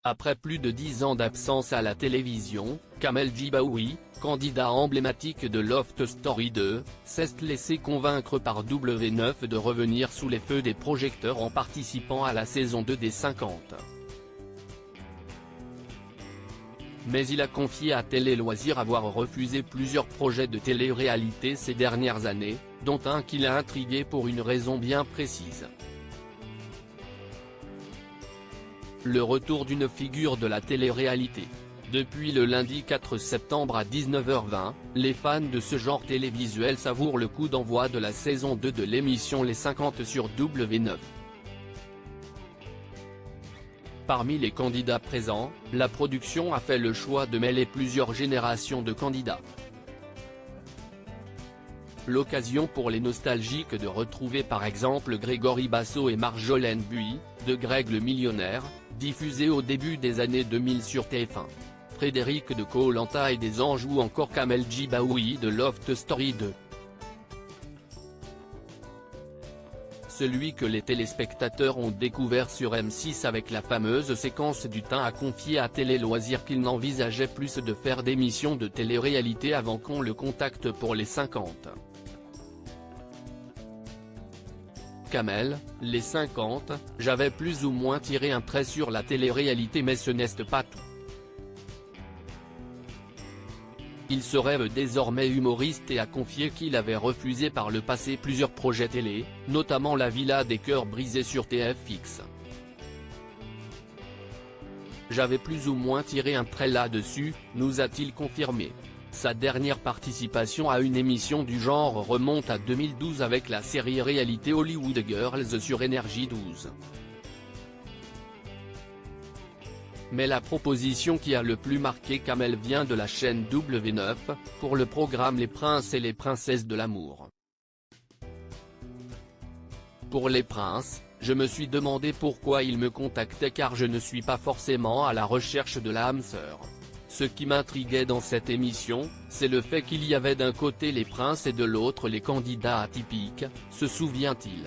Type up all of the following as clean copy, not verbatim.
Après plus de 10 ans d'absence à la télévision, Kamel Djibaoui, candidat emblématique de Loft Story 2, s'est laissé convaincre par W9 de revenir sous les feux des projecteurs en participant à la saison 2 des 50. Mais il a confié à Télé Loisirs avoir refusé plusieurs projets de télé-réalité ces dernières années, dont un qui l'a intrigué pour une raison bien précise. Le retour d'une figure de la télé-réalité. Depuis le lundi 4 septembre à 19h20, les fans de ce genre télévisuel savourent le coup d'envoi de la saison 2 de l'émission Les 50 sur W9. Parmi les candidats présents, la production a fait le choix de mêler plusieurs générations de candidats. L'occasion pour les nostalgiques de retrouver par exemple Grégory Basso et Marjolaine Buy, de Greg le Millionnaire, diffusé au début des années 2000 sur TF1. Frédéric de Koh-Lanta et des Anges ou encore Kamel Djibaoui de Loft Story 2. Celui que les téléspectateurs ont découvert sur M6 avec la fameuse séquence du Teint a confié à Télé Loisirs qu'il n'envisageait plus de faire d'émissions de télé-réalité avant qu'on le contacte pour les 50. Kamel, les 50, j'avais plus ou moins tiré un trait sur la télé-réalité mais ce n'est pas tout. Il se rêve désormais humoriste et a confié qu'il avait refusé par le passé plusieurs projets télé, notamment La Villa des Cœurs Brisés sur TFX. J'avais plus ou moins tiré un trait là-dessus, nous a-t-il confirmé. Sa dernière participation à une émission du genre remonte à 2012 avec la série réalité Hollywood Girls sur Énergie 12. Mais la proposition qui a le plus marqué Kamel vient de la chaîne W9, pour le programme Les Princes et les Princesses de l'amour. Pour Les Princes, je me suis demandé pourquoi il me contactait car je ne suis pas forcément à la recherche de l'âme sœur. Ce qui m'intriguait dans cette émission, c'est le fait qu'il y avait d'un côté les princes et de l'autre les candidats atypiques, se souvient-il.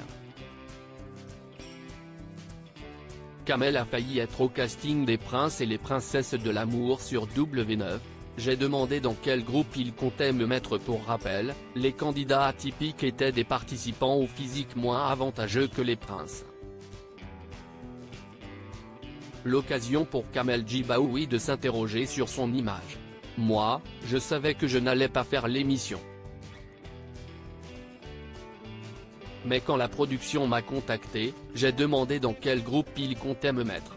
Kamel a failli être au casting des Princes et les Princesses de l'amour sur W9, j'ai demandé dans quel groupe il comptait me mettre. Pour rappel, les candidats atypiques étaient des participants au physique moins avantageux que les princes. L'occasion pour Kamel Djibaoui de s'interroger sur son image. Moi, je savais que je n'allais pas faire l'émission. Mais quand la production m'a contacté, j'ai demandé dans quel groupe il comptait me mettre.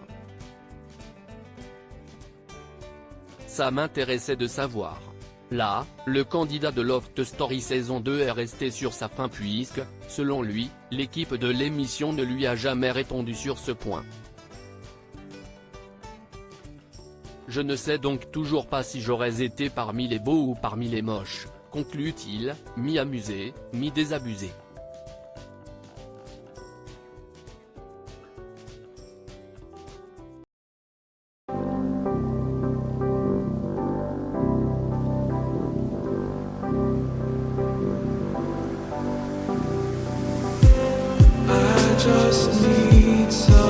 Ça m'intéressait de savoir. Là, le candidat de Loft Story saison 2 est resté sur sa faim puisque, selon lui, l'équipe de l'émission ne lui a jamais répondu sur ce point. Je ne sais donc toujours pas si j'aurais été parmi les beaux ou parmi les moches, conclut-il, mi-amusé, mi-désabusé. I just need some